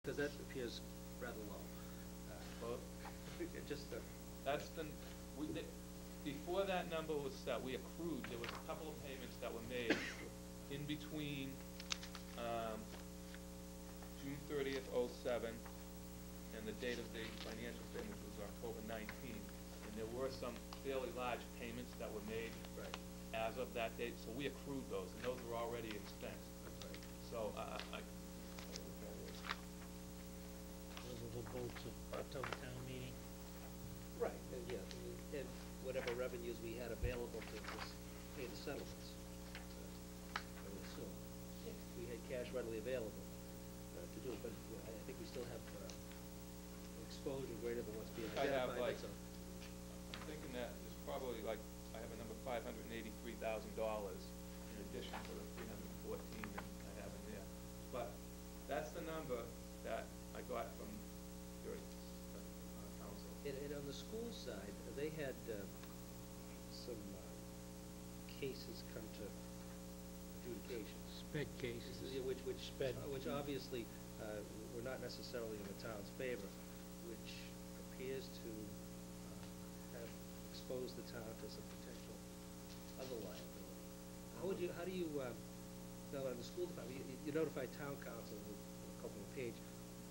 Because that appears rather low. Well, Just, that's been, before that number was set, we accrued, there was a couple of payments that were made in between, June 30th, '07, and the date of the financial statement was October 19th. And there were some fairly large payments that were made right. as of that date, so we accrued those, and those were already expensed. That's right. So, Those are the votes of October town meeting. Right, yeah, and whatever revenues we had available to just pay the settlements, I would assume. We had cash readily available to do it, but I think we still have exposure greater than what's being I have identified. like, I'm thinking that there's probably like, I have a number $583,000 in addition to the 314 that I have in there. But that's the number that I got from your council. And on the school side, they had some cases come to adjudication. Sped cases. Which obviously were not necessarily in the town's favor, which appears to have exposed the town to some potential other liability. How do you, now on the school department, you notify town council with a couple of pages.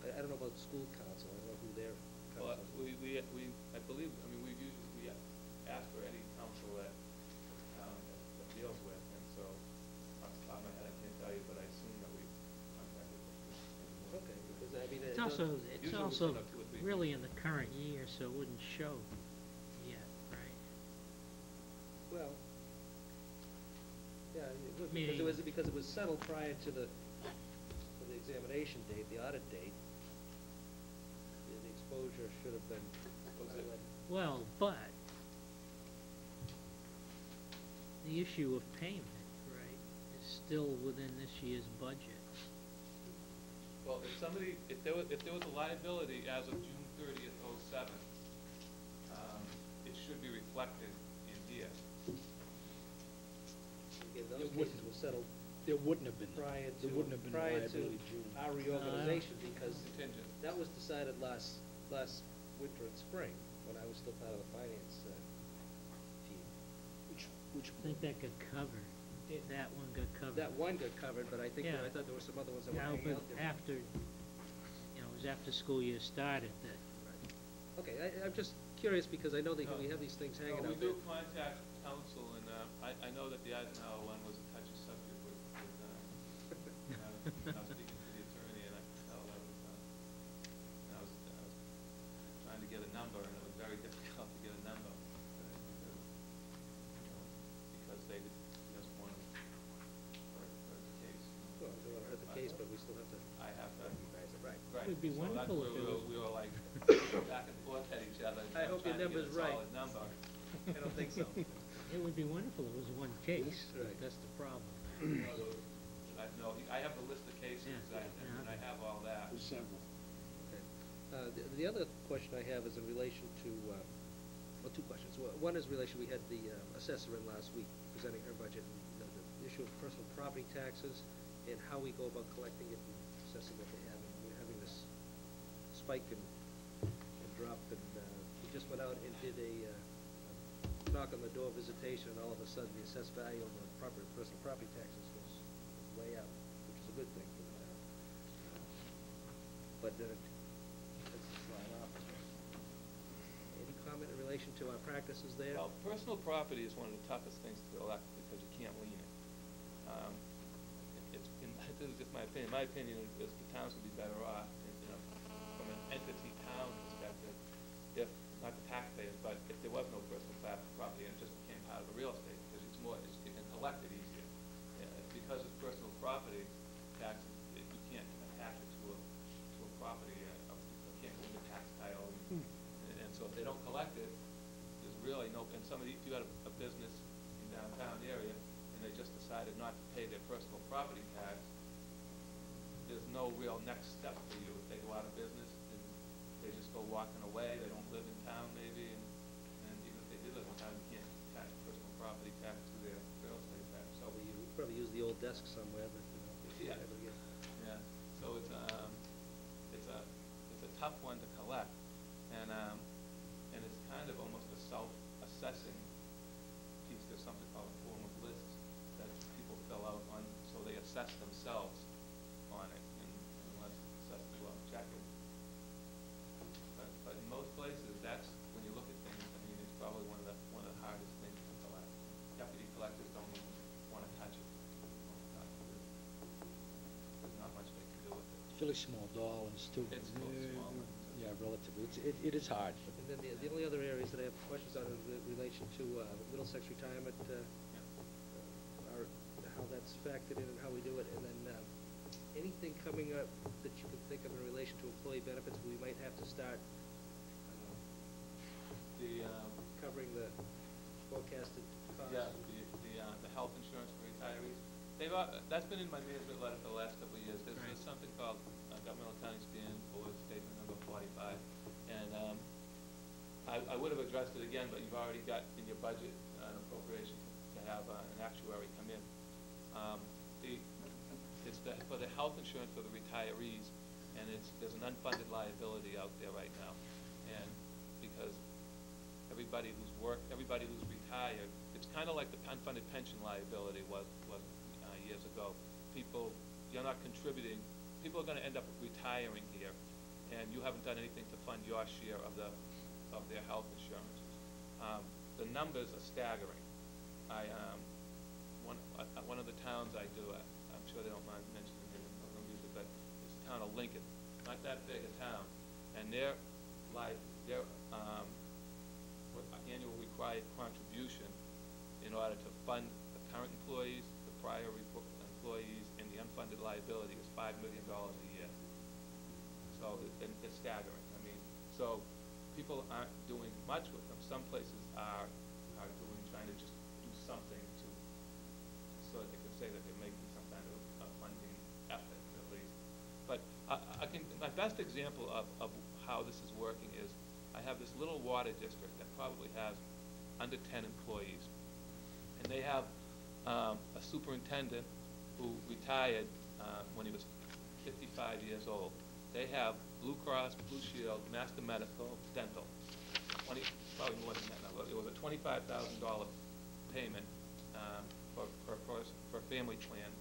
I don't know about the school council, I don't know who their council Well, is. I believe, I mean, we ask for any council that deals with, and so, off the top of my head, I can't tell you, but I assume that we contacted them. Okay, because I mean. It's also, it's Usually also within a 2 or 3 really in weeks. the current year, so it wouldn't show yet, right? Well, yeah, it would, Meaning- because it was settled prior to the examination date, the audit date. The exposure should have been. Well, but the issue of payment, right, is still within this year's budget. Well, if there was a liability as of June 30th, '07, it should be reflected in here. Again, those It cases wouldn't. were settled There wouldn't have been. prior to, There wouldn't have been a prior to liability June. our reorganization, because Contingent. that was decided last winter and spring, when I was still part of the finance team. Which I think that got covered. That one got covered. That one got covered, but I think, Yeah. I thought there were some other ones that were Yeah, hanging but out there. after, you know, it was after school year started that. Okay, I'm just curious, because I know that we have these things hanging We out there. do contact council, and I know that the Eisenhower one was a touchy subject with I was speaking to the attorney, and I could tell that was, and I was trying to get a number, and it was very difficult to get a number, because they just wanted to hurt the case. Well, we don't want to hurt the case, but we still have to I have to. recognize it, right. Right. It would be So that's wonderful where if it was- we were like back and forth at each other. I hope your trying to get number's a right. solid number. I don't think so. It would be wonderful if it was one case, but Right. that's the problem. No, I have the list of cases, Yeah. and I have all that. There's several. Okay. The other question I have is in relation to, well, two questions. One is relation, we had the assessor in last week presenting her budget, and the issue of personal property taxes, and how we go about collecting it and assessing what they have. And we're having this spike and drop, and we just went out and did a knock on the door visitation, and all of a sudden the assessed value of the personal property taxes was way up, which is a good thing for the town. But then it's flying off. Any comment in relation to our practices there? Well, personal property is one of the toughest things to collect because you can't lien it. This is just my opinion. My opinion is the towns would be better off, you know, from an entity town perspective, if, not the taxpayers, but if there was no personal property and it just became part of the real estate, because you can collect it easier. Because it's personal property taxes, you can't attach it to a property, you can't go into tax title, and so if they don't collect it, there's really no, and somebody, if you had a business in downtown area, and they just decided not to pay their personal property tax, there's no real next step for you. If they go out of business, and they just go walking away, they don't live in town maybe, and even if they did live in town, you can't attach personal property tax to their real estate tax. So We probably use the old desk somewhere, but, you know, if you're Yeah. able to get. yeah, so it's tough one to collect, and it's kind of almost a self-assessing piece. There's something called a form of lists that people fill out on, so they assess themselves on it, and unless assessed to go out and check it. But in most places, that's, when you look at things, I mean, it's probably one of the hardest things to collect. Deputy collectors don't even want to touch it. There's not much they can do with it. Fairly small dollars too. It's small. Yeah, relatively. It is hard. And then the only other areas that I have questions on is in relation to Middlesex retirement, how that's factored in and how we do it, and then anything coming up that you can think of in relation to employee benefits, we might have to start covering the forecasted costs. Yeah, the health insurance for retirees. That's been in my management letter for the last couple of years. There's something called Governmental Accounting Standard Board Statement Number 45, and I would have addressed it again, but you've already got in your budget an appropriation to have an actuary come in. It's for the health insurance for the retirees, and there's an unfunded liability out there right now, and because everybody who's retired, it's kind of like the unfunded pension liability was years ago. You're not contributing. People are going to end up retiring here, and you haven't done anything to fund your share of their health insurance. The numbers are staggering. One of the towns I do, I'm sure they don't mind mentioning it, I'm going to use it, but it's the town of Lincoln, not that big a town, and their annual required contribution in order to fund the current employees, the prior employees, and the unfunded liability is $5 million a year. So it's staggering. I mean, so people aren't doing much with them. Some places are trying to just do something so that they can say that they're making some kind of funding effort at least. But my best example of how this is working is I have this little water district that probably has under 10 employees, and they have a superintendent who retired when he was 55 years old. They have Blue Cross, Blue Shield, Master Medical, Dental. Probably more than that now. It was a $25,000 payment for a family plan,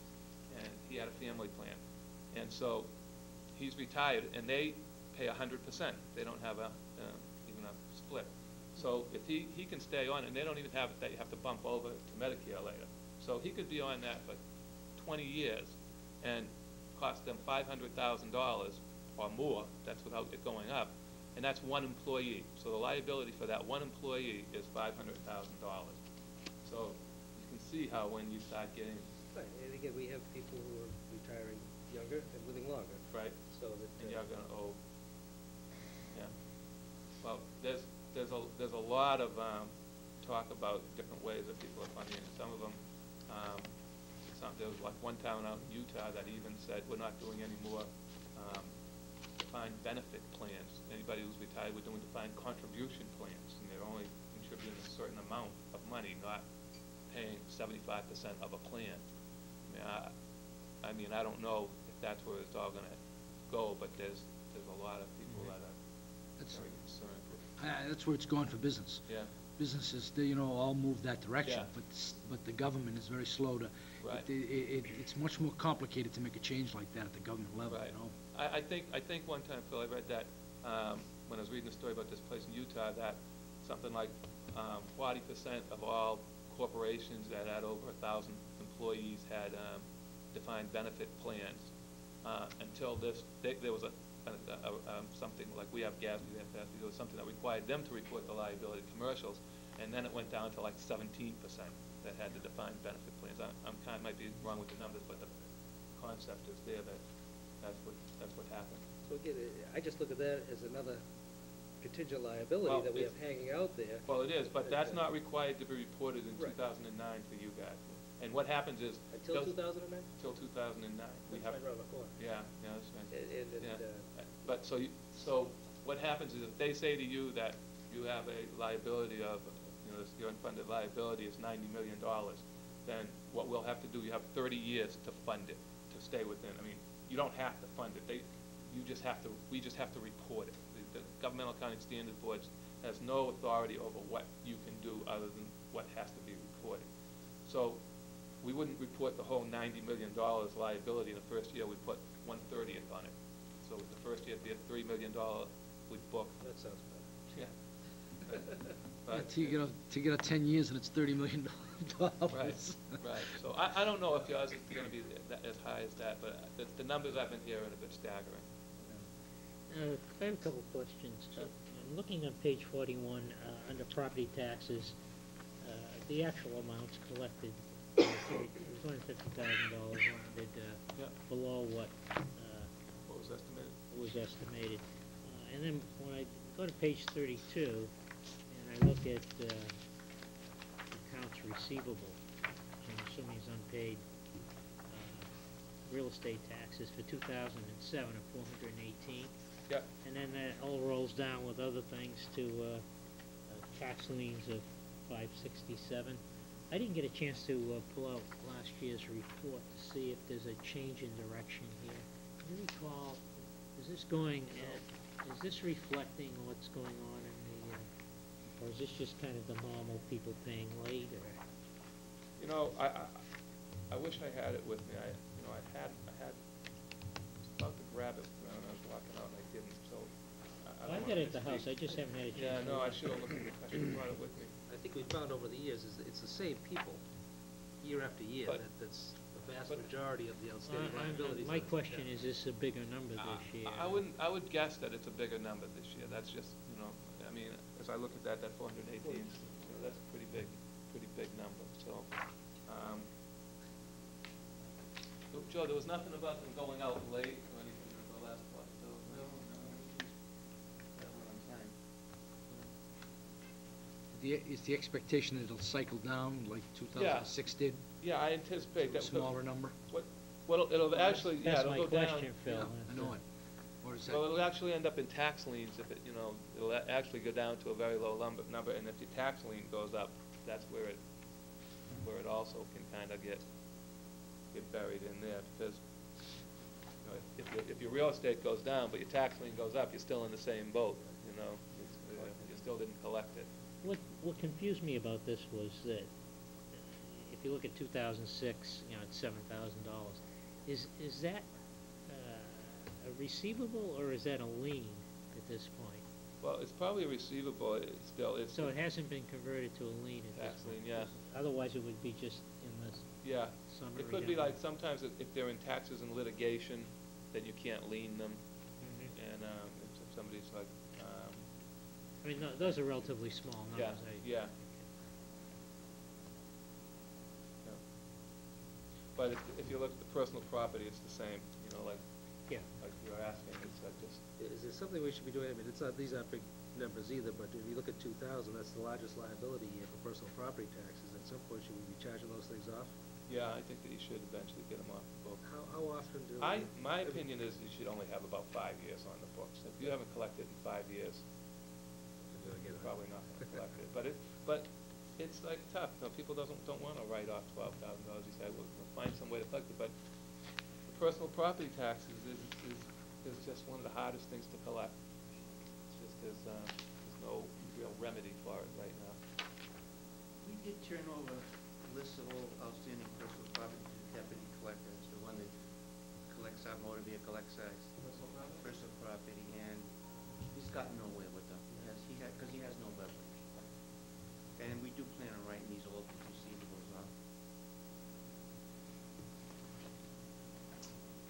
and he had a family plan. And so he's retired, and they pay 100%. They don't have even a split. So if he can stay on, and they don't even have that, you have to bump over to Medicare later. So he could be on that for 20 years and cost them $500,000 or more. That's without it going up, and that's one employee. So the liability for that one employee is $500,000. So you can see how when you start getting Right, and again, we have people who are retiring younger and living longer. right, So that and you're going to owe. Yeah. Well, there's a lot of talk about different ways that people are funding, and some of them. There was like one town out in Utah that even said we're not doing any more defined benefit plans. Anybody who's retired, we're doing defined contribution plans, and they're only contributing a certain amount of money, not paying 75% of a plan. I mean, I don't know if that's where it's all going to go, but there's a lot of people that are very concerned with. That's where it's gone for business. Yeah. Businesses, they, all move that direction, Yeah. but the government is very slow to. Right. It's much more complicated to make a change like that at the government level. Right. I think one time, Phil, I read that when I was reading a story about this place in Utah, that something like 40% of all corporations that had over 1,000 employees had defined benefit plans. Until there was something like we have GASB, there was something that required them to report the liability commercials, and then it went down to like 17% that had the defined benefit plans. I might be wrong with the numbers, but the concept is there that that's what happened. So again, I just look at that as another contingent liability that we have hanging out there. Well, it is, but that's not required to be reported in 2009 for you guys. And what happens is until 2009. Until 2009, we have. Right around the corner. Yeah, that's right. And but so what happens is if they say to you that you have a liability of, your unfunded liability is $90 million, then what we'll have to do, you have 30 years to fund it, to stay within. I mean, you don't have to fund it. we just have to report it. The Governmental Accounting Standards Board has no authority over what you can do other than what has to be reported. So we wouldn't report the whole $90 million liability in the first year. We'd put 1/30th on it. So the first year it'd be a $3 million we'd book. That sounds better. Yeah. But To get a 10 years and it's $30 million. right. So I don't know if yours is going to be as high as that, but the numbers I've been hearing are a bit staggering. I have a couple questions. I'm looking on page 41, under property taxes, the actual amounts collected, $250,000, rounded Yep. below what What was estimated? was estimated. And then when I go to page 32, and I look at accounts receivable, which I'm assuming is unpaid real estate taxes for 2007 of 418. Yep. And then that all rolls down with other things to tax liens of 567. I didn't get a chance to pull out last year's report to see if there's a change in direction here. Do you recall, is this reflecting what's going on in the, or is this just kind of the normal people paying late, or? You know, I wish I had it with me. I was about to grab it when I was walking out, and I didn't. So I Well, I don't got wanna it at the house. I misspeak. just haven't had a chance. Yeah, to no, look. I should have brought it with me. I think we found over the years is that it's the same people, year after year, But- that's the vast but- majority of the outstanding I'm- liabilities. My are- question yeah. is this a bigger number this year? I would guess that it's a bigger number this year. That's just, you know, I mean, as I look at that 418, you know, that's a pretty big number. So, Joe, there was nothing about them going out late or anything in the last part. So, no, that's what I'm saying. Is the expectation that it'll cycle down like 2006 did? Yeah, I anticipate To a that. smaller number? Well, it'll actually, yeah, That's it'll my go down. question, Phil. I know it. Or is that? Well, it'll actually end up in tax liens if it, you know, it'll actually go down to a very low number, and if your tax lien goes up, that's where it also can kind of get buried in there, because, you know, if your real estate goes down, but your tax lien goes up, you're still in the same boat, you know, you still didn't collect it. What confused me about this was that if you look at 2006, you know, it's $7,000. Is that a receivable, or is that a lien at this point? Well, it's probably receivable, it's still, it's. So it hasn't been converted to a lien at Tax this point? lien, yeah. Otherwise, it would be just in this Yeah, summary. it could be down like sometimes if they're in taxes and litigation, then you can't lien them, Mhm. and if somebody's like, I mean, those are relatively small yeah, numbers. yeah. Yeah. But if you look at the personal property, it's the same, you know, like Yeah. you're asking, it's like just, Is there something we should be doing? I mean, these aren't big numbers either, but if you look at 2000, that's the largest liability year for personal property taxes. At some point, should we be charging those things off? yeah, I think that you should eventually get them off the book. How often do? My opinion is you should only have about 5 years on the books. If you haven't collected in 5 years, you're probably not going to collect it. But it's like tough. You know, people don't want to write off $12,000. You say, well, we'll find some way to collect it. But the personal property taxes is just one of the hardest things to collect. It's just there's no real remedy for it right now. We did turn over lists of all outstanding personal property to the deputy collector. It's the one that collects our motor vehicle excise. Personal property, and he's gotten nowhere with them. Because he has no leverage. And we do plan on writing these old receivables off.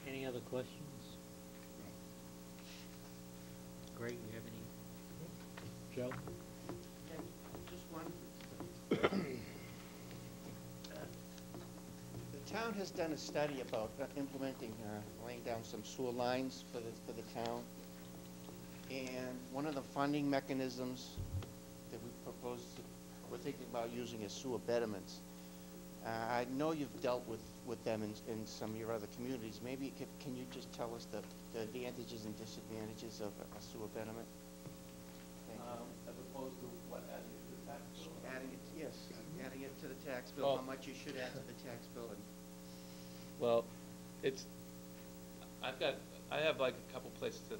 Any other questions? Greg, you have any? Joe? And just one. The town has done a study about implementing, laying down some sewer lines for the town. And one of the funding mechanisms that we propose, we're thinking about using is sewer betterments. I know you've dealt with them in some of your other communities. Maybe can you just tell us the advantages and disadvantages of a sewer betterment? Thank you. As opposed to what, adding it to the tax bill? Adding it, yes, adding it to the tax bill, Oh. how much you should add to the tax bill. And Well, I've got I have like a couple places to